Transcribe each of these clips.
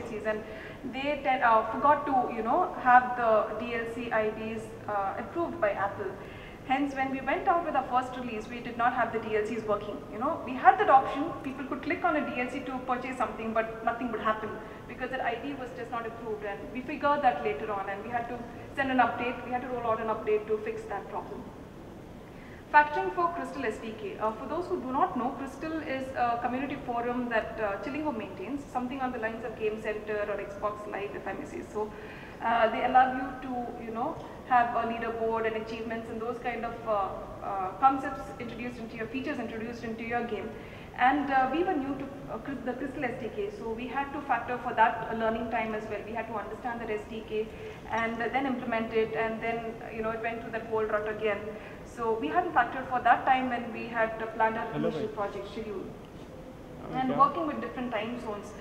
DLCs, and they forgot to, you know, have the DLC IDs approved by Apple. Hence, when we went out with our first release, we did not have the DLCs working. You know, we had that option. People could click on a DLC to purchase something, but nothing would happen because that ID was just not approved. And we figured that later on, and we had to send an update. We had to roll out an update to fix that problem. Factoring for Crystal SDK. For those who do not know, Crystal is a community forum that Chilingo maintains, something on the lines of Game Center or Xbox Live, if I may say so. They allow you to, you know, have a leaderboard and achievements and those kind of concepts introduced into your features introduced into your game. And we were new to the Crystal SDK, so we had to factor for that learning time as well. We had to understand that SDK and then implement it, and then, you know, it went through that whole route again. So we hadn't factored for that time when we had planned our initial project schedule. And working with different time zones,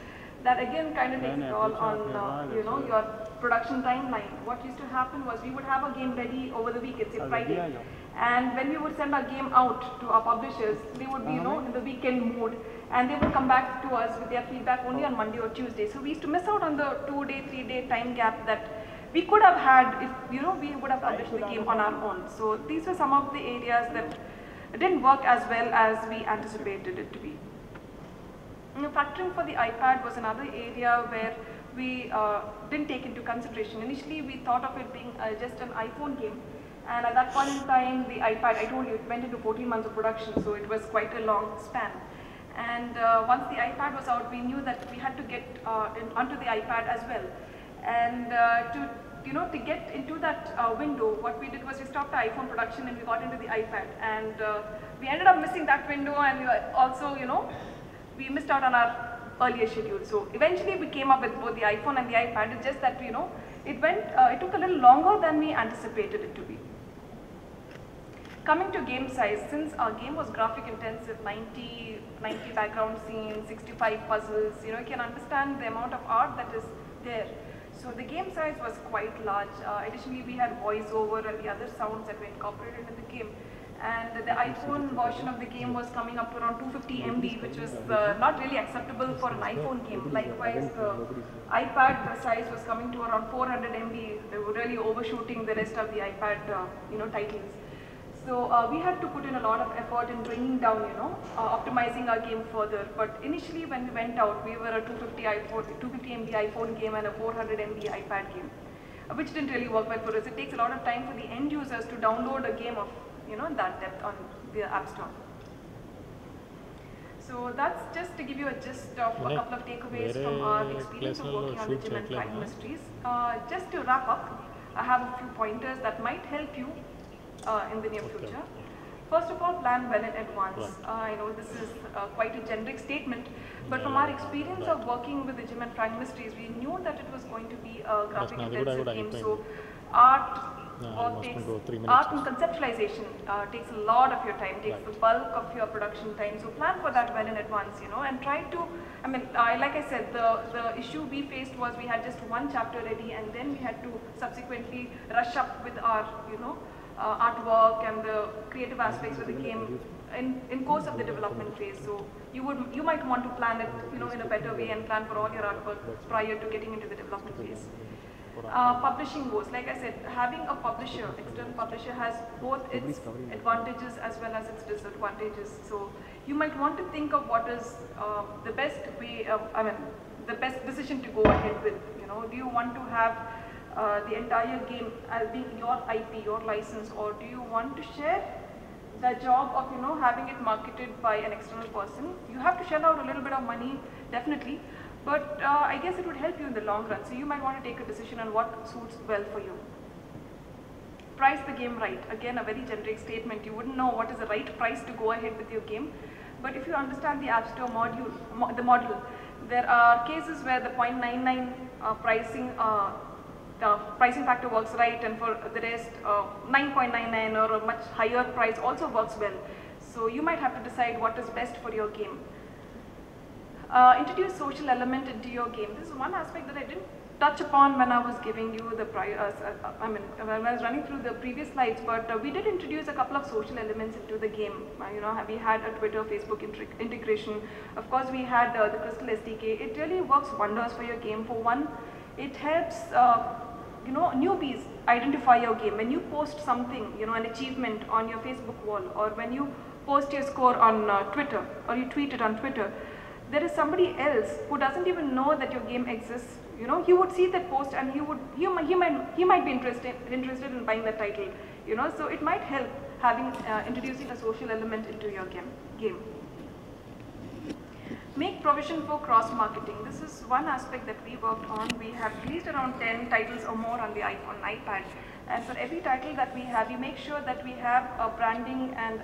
that again kind of takes a toll on you know, your production timeline. What used to happen was we would have a game ready over the week, say Friday, and when we would send our game out to our publishers, they would be, you know, in the weekend mode, and they would come back to us with their feedback only on Monday or Tuesday. So we used to miss out on the 2-day, 3-day time gap that we could have had if, you know, we would have published the game on our own. So these were some of the areas that didn't work as well as we anticipated it to be. You know, factoring for the iPad was another area where we didn't take into consideration. Initially, we thought of it being just an iPhone game, and at that point in time, the iPad, I told you, it went into 14 months of production, so it was quite a long span. And once the iPad was out, we knew that we had to get onto the iPad as well. And to get into that window, what we did was we stopped the iPhone production and we got into the iPad, and we ended up missing that window, and we were also, you know, we missed out on our earlier schedule. So eventually we came up with both the iPhone and the iPad. It's just that, you know, it took a little longer than we anticipated it to be. Coming to game size, since our game was graphic intensive, 90 background scenes, 65 puzzles, you know, you can understand the amount of art that is there. So the game size was quite large. Additionally, we had voiceover and the other sounds that were incorporated in the game. And the iPhone version of the game was coming up to around 250 MB, which was not really acceptable for an iPhone game. Likewise, the iPad size was coming to around 400 MB. They were really overshooting the rest of the iPad, you know, titles. So we had to put in a lot of effort in bringing down, you know, optimizing our game further. But initially, when we went out, we were a 250 MB iPhone game and a 400 MB iPad game, which didn't really work well for us. It takes a lot of time for the end users to download a game of, you know, that depth on the App Store. So that's just to give you a gist of a couple of takeaways from our experience of working on the Gem and Prime Mysteries. Just to wrap up, I have a few pointers that might help you in the near future. First of all, plan well in advance. I know this is quite a generic statement, but from our experience of working with the Gem and Prime Mysteries, we knew that it was going to be a graphic intensive game. So art and conceptualization takes a lot of your time, takes the bulk of your production time. So plan for that well in advance, you know, and try to, I mean, like I said, the issue we faced was we had just one chapter ready, and then we had to subsequently rush up with our, you know, artwork and the creative aspects of the game in course of the development phase. So you might want to plan it, you know, in a better way and plan for all your artwork prior to getting into the development phase. Publishing goals, like I said, having a publisher, external publisher, has both its advantages as well as its disadvantages. So you might want to think of what is the best way, the best decision to go ahead with. You know, do you want to have the entire game as being your IP, your license, or do you want to share the job of, you know, having it marketed by an external person? You have to shell out a little bit of money, definitely, but I guess it would help you in the long run. So you might want to take a decision on what suits well for you. Price the game right. Again, a very generic statement. You wouldn't know what is the right price to go ahead with your game, but if you understand the App Store model, there are cases where the 0.99 the pricing factor works right, and for the rest 9.99 or a much higher price also works well. So you might have to decide what is best for your game. Introduce social element into your game. This is one aspect that I didn't touch upon when I was giving you the when I was running through the previous slides, but we did introduce a couple of social elements into the game. We had a Twitter, Facebook integration. Of course, we had the Crystal SDK. It really works wonders for your game. For one, it helps newbies identify your game. When you post something, an achievement on your Facebook wall, or when you post your score on Twitter, or you tweet it on Twitter, there is somebody else who doesn't even know that your game exists. He would see that post and he might be interested in buying that title. So it might help having introducing a social element into your game. Make provision for cross marketing. This is one aspect that we worked on. We have released around 10 titles or more on the iPhone and iPad, and for every title that we have, we make sure that we have a branding and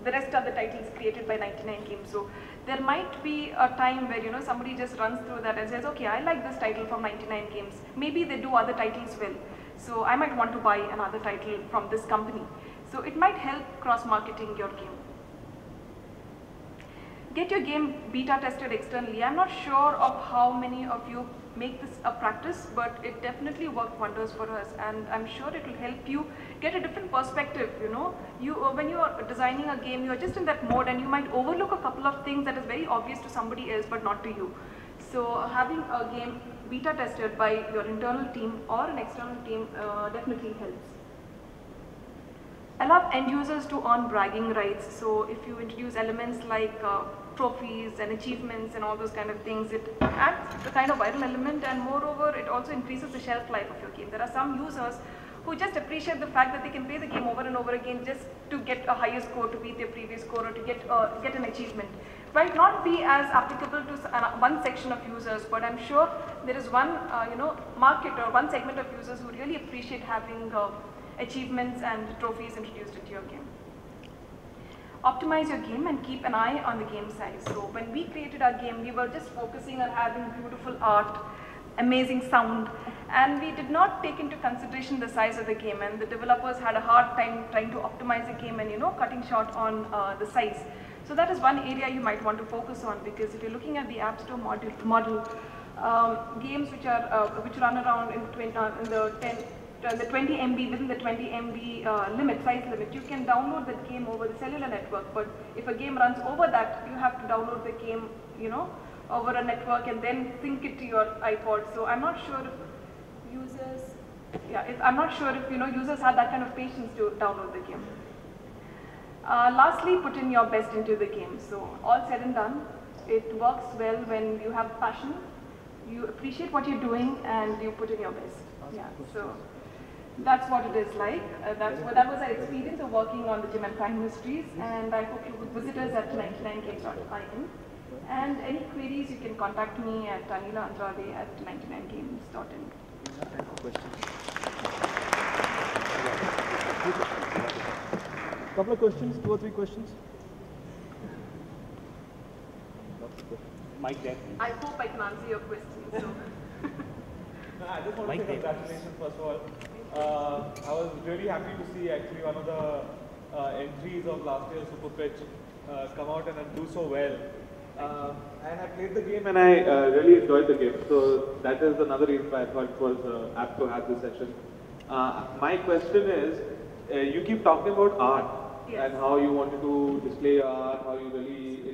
the rest of the titles created by 99 Games. So there might be a time where somebody just runs through that and says, okay, I like this title from 99 Games. Maybe they do other titles well, so I might want to buy another title from this company. So it might help cross-marketing your game. Get your game beta tested externally. I'm not sure of how many of you make this a practice, but it definitely worked wonders for us, and I'm sure it will help you get a different perspective. When you are designing a game, you are just in that mode and you might overlook a couple of things that is very obvious to somebody else but not to you. So having a game beta tested by your internal team or an external team definitely helps. Allow end users to earn bragging rights. So if you introduce elements like trophies and achievements and all those kind of things, it adds the kind of viral element, and moreover it also increases the shelf life of your game. There are some users who just appreciate the fact that they can play the game over and over again just to get a higher score, to beat their previous score, or to get an achievement. Might not be as applicable to one section of users, but I'm sure there is one market or one segment of users who really appreciate having achievements and trophies introduced into your game. Optimize your game and keep an eye on the game size. So when we created our game, we were just focusing on having beautiful art, amazing sound, and we did not take into consideration the size of the game, and the developers had a hard time trying to optimize the game and cutting short on the size. So that is one area you might want to focus on, because if you're looking at the App Store model, games which run around in the 20 MB, within the 20 MB size limit, you can download that game over the cellular network. But if a game runs over that, you have to download the game, over a network and then sync it to your iPod. So I'm not sure if users, users have that kind of patience to download the game. Lastly, put in your best into the game. So all said and done, it works well when you have passion, you appreciate what you're doing, and you put in your best. Yeah. So that's what it is like. That was our experience of working on the Gem and Crime Mysteries, and I hope you would visit us at 99games.in. And any queries, you can contact me at Anila Andrade at 99games.in. Time for questions. Couple of questions, 2 or 3 questions. Mike there. I hope I can answer your questions. So. I just want to say congratulations first of all. I was really happy to see actually one of the entries of last year's Super Pitch come out and do so well. And I played the game and I really enjoyed the game. So that is another reason why I thought it was apt to have this session. My question is, you keep talking about art, yes, and how you wanted to display art, how you really